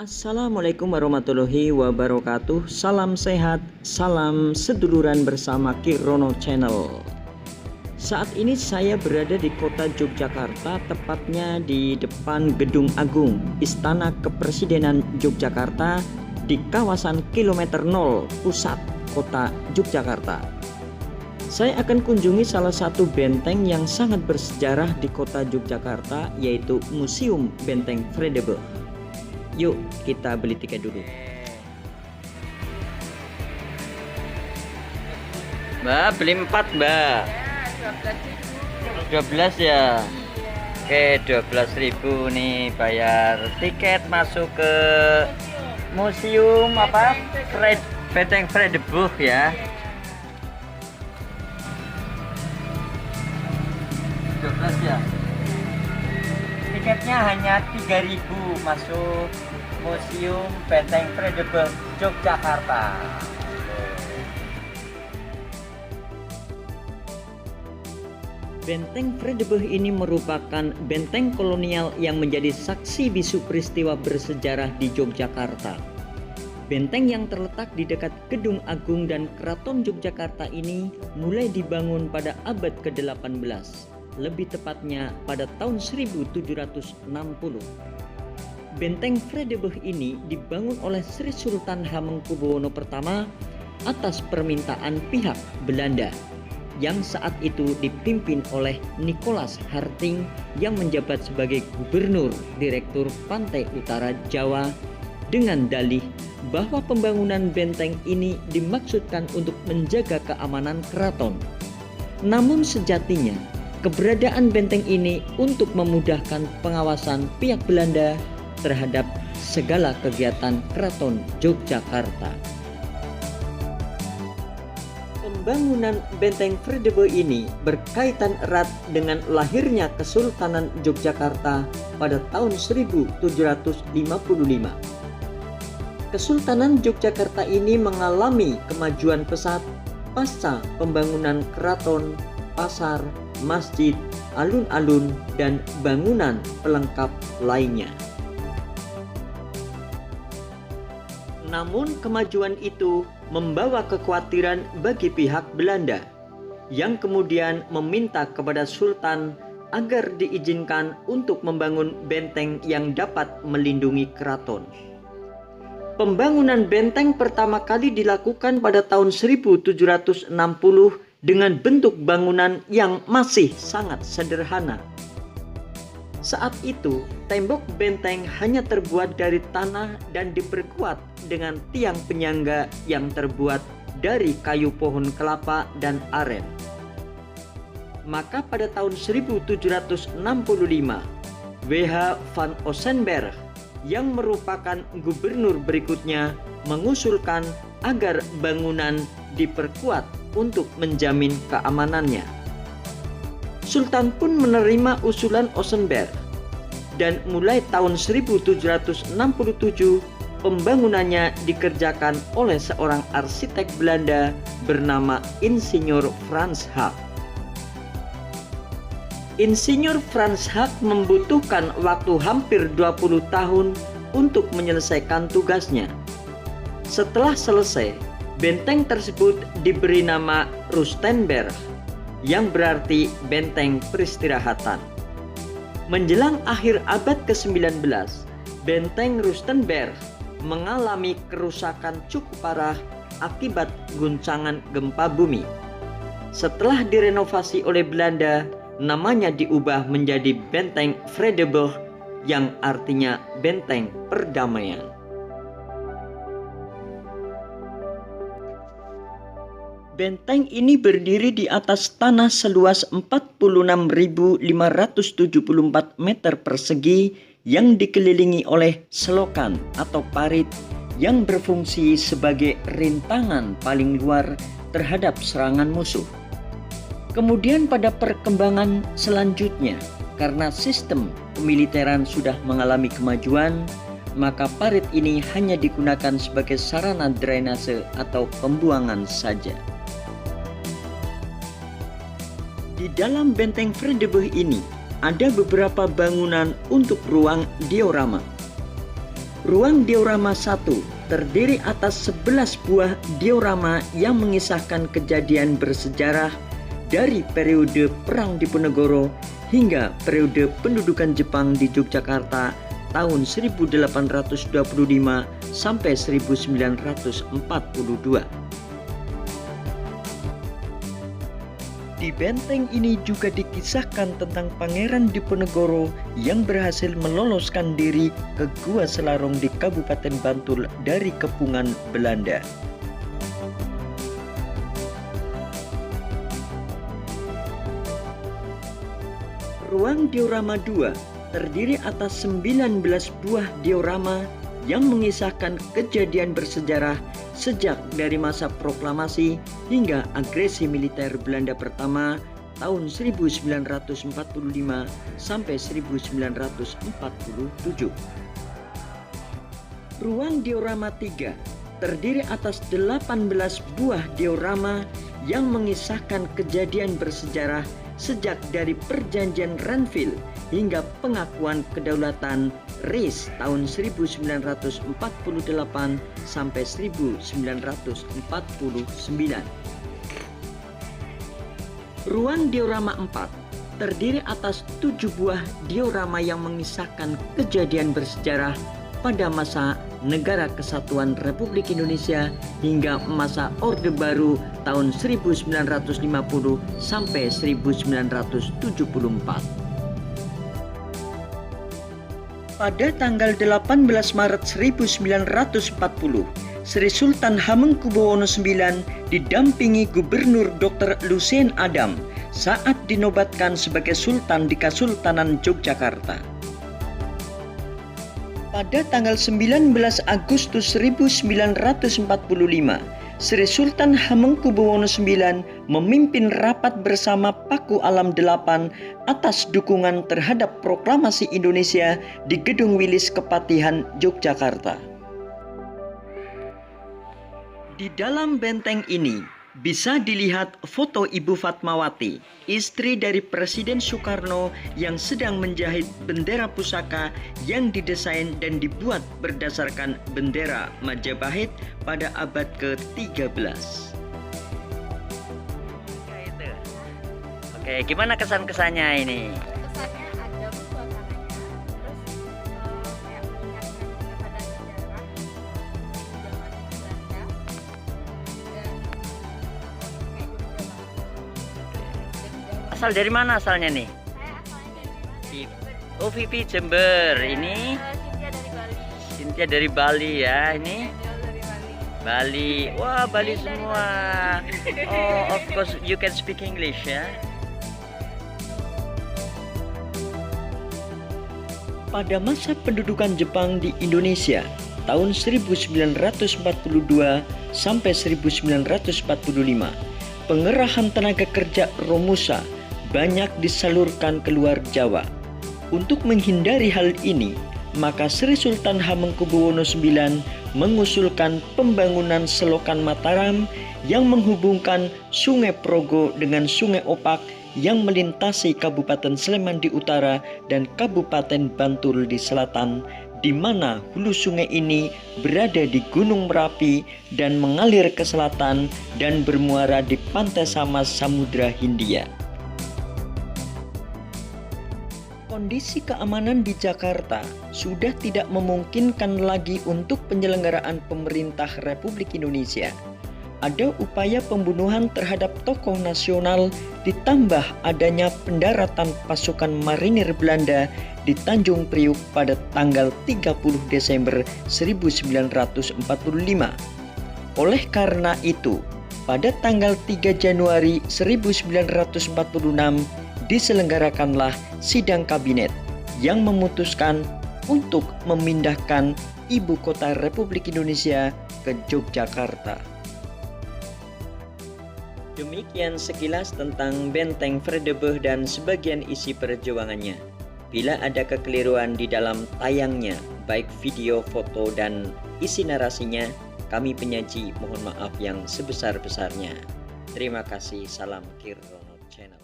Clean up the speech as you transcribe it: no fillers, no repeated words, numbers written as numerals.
Assalamualaikum warahmatullahi wabarakatuh. Salam sehat, salam seduluran bersama Kirono Channel. Saat ini saya berada di kota Yogyakarta, tepatnya di depan Gedung Agung Istana Kepresidenan Yogyakarta di kawasan kilometer 0 pusat kota Yogyakarta. Saya akan kunjungi salah satu benteng yang sangat bersejarah di kota Yogyakarta, yaitu Museum Benteng Vredenburg. Yuk kita beli tiket dulu. Mbak, beli 4 mbak. 12 ya. Oke, 12.000 nih bayar tiket masuk ke museum apa? Benteng Vredenburg ya. 12 ya. Tiketnya hanya 3.000 masuk Museum Benteng Vredenburg Yogyakarta. Benteng Vredenburg ini merupakan benteng kolonial yang menjadi saksi bisu peristiwa bersejarah di Yogyakarta. Benteng yang terletak di dekat Gedung Agung dan Keraton Yogyakarta ini mulai dibangun pada abad ke-18. Lebih tepatnya pada tahun 1760. Benteng Vredenburg ini dibangun oleh Sri Sultan Hamengkubuwono I atas permintaan pihak Belanda yang saat itu dipimpin oleh Nicholas Harting yang menjabat sebagai Gubernur Direktur Pantai Utara Jawa, dengan dalih bahwa pembangunan benteng ini dimaksudkan untuk menjaga keamanan keraton. Namun sejatinya keberadaan benteng ini untuk memudahkan pengawasan pihak Belanda terhadap segala kegiatan Keraton Yogyakarta. Pembangunan Benteng Vredenburg ini berkaitan erat dengan lahirnya Kesultanan Yogyakarta pada tahun 1755. Kesultanan Yogyakarta ini mengalami kemajuan pesat pasca pembangunan keraton, pasar, masjid, alun-alun, dan bangunan pelengkap lainnya. Namun kemajuan itu membawa kekhawatiran bagi pihak Belanda yang kemudian meminta kepada Sultan agar diizinkan untuk membangun benteng yang dapat melindungi keraton. Pembangunan benteng pertama kali dilakukan pada tahun 1760 dengan bentuk bangunan yang masih sangat sederhana. Saat itu, tembok benteng hanya terbuat dari tanah dan diperkuat dengan tiang penyangga yang terbuat dari kayu pohon kelapa dan aren. Maka pada tahun 1765, W.H. van Ossenberg yang merupakan gubernur berikutnya mengusulkan agar bangunan diperkuat untuk menjamin keamanannya. Sultan pun menerima usulan Ossenberg dan mulai tahun 1767 pembangunannya dikerjakan oleh seorang arsitek Belanda bernama Insinyur Frans Hak. Insinyur Frans Hak membutuhkan waktu hampir 20 tahun untuk menyelesaikan tugasnya. Setelah selesai, benteng tersebut diberi nama Rustenberg, yang berarti benteng peristirahatan. Menjelang akhir abad ke-19, benteng Rustenberg mengalami kerusakan cukup parah akibat guncangan gempa bumi. Setelah direnovasi oleh Belanda, namanya diubah menjadi Benteng Vredenburg, yang artinya benteng perdamaian. Benteng ini berdiri di atas tanah seluas 46.574 meter persegi yang dikelilingi oleh selokan atau parit yang berfungsi sebagai rintangan paling luar terhadap serangan musuh. Kemudian pada perkembangan selanjutnya, karena sistem kemiliteran sudah mengalami kemajuan, maka parit ini hanya digunakan sebagai sarana drainase atau pembuangan saja. Di dalam benteng Vredenburg ini ada beberapa bangunan untuk ruang diorama. Ruang diorama 1 terdiri atas 11 buah diorama yang mengisahkan kejadian bersejarah dari periode Perang Diponegoro hingga periode pendudukan Jepang di Yogyakarta tahun 1825 sampai 1942. Di benteng ini juga dikisahkan tentang Pangeran Diponegoro yang berhasil meloloskan diri ke Gua Selarong di Kabupaten Bantul dari kepungan Belanda. Ruang diorama 2 terdiri atas 19 buah diorama yang mengisahkan kejadian bersejarah sejak dari masa proklamasi hingga agresi militer Belanda pertama tahun 1945 sampai 1947. Ruang diorama 3 terdiri atas 18 buah diorama yang mengisahkan kejadian bersejarah sejak dari perjanjian Renville hingga pengakuan kedaulatan RIS tahun 1948 sampai 1949. Ruang diorama 4 terdiri atas 7 buah diorama yang mengisahkan kejadian bersejarah pada masa Negara Kesatuan Republik Indonesia hingga masa Orde Baru tahun 1950 sampai 1974. Pada tanggal 18 Maret 1940, Sri Sultan Hamengkubuwono IX didampingi Gubernur Dr. Lucien Adam saat dinobatkan sebagai Sultan di Kesultanan Yogyakarta. Pada tanggal 19 Agustus 1945, Sri Sultan Hamengkubuwono IX memimpin rapat bersama Paku Alam VIII atas dukungan terhadap proklamasi Indonesia di Gedung Wilis Kepatihan, Yogyakarta. Di dalam benteng ini bisa dilihat foto Ibu Fatmawati, istri dari Presiden Soekarno yang sedang menjahit bendera pusaka yang didesain dan dibuat berdasarkan bendera Majapahit pada abad ke-13. Oke, gimana kesan-kesannya ini? Kesannya adem suasananya, terus kayak mengingatkan kepada sejarah zaman Belanda dan kayak jogja banget. Asal dari mana asalnya nih? Saya asalnya dari Jember. Oh, Vivi Jember. Ini Cynthia dari Bali. Cynthia dari Bali ya. Ini Daniel dari Bali. Bali. Wah, Bali Dari semua. Oh, of course you can speak English ya. Pada masa pendudukan Jepang di Indonesia tahun 1942 sampai 1945, pengerahan tenaga kerja Romusa banyak disalurkan keluar Jawa. Untuk menghindari hal ini, maka Sri Sultan Hamengkubuwono IX mengusulkan pembangunan selokan Mataram yang menghubungkan Sungai Progo dengan Sungai Opak yang melintasi Kabupaten Sleman di utara dan Kabupaten Bantul di selatan, di mana hulu sungai ini berada di Gunung Merapi dan mengalir ke selatan dan bermuara di pantai Samas Samudra Hindia. Kondisi keamanan di Jakarta sudah tidak memungkinkan lagi untuk penyelenggaraan pemerintah Republik Indonesia. Ada upaya pembunuhan terhadap tokoh nasional ditambah adanya pendaratan pasukan marinir Belanda di Tanjung Priuk pada tanggal 30 Desember 1945. Oleh karena itu, pada tanggal 3 Januari 1946 diselenggarakanlah sidang kabinet yang memutuskan untuk memindahkan ibu kota Republik Indonesia ke Yogyakarta. Demikian sekilas tentang Benteng Vredeburg dan sebagian isi perjuangannya. Bila ada kekeliruan di dalam tayangnya, baik video, foto, dan isi narasinya, kami penyaji mohon maaf yang sebesar-besarnya. Terima kasih, salam Kirrono Channel.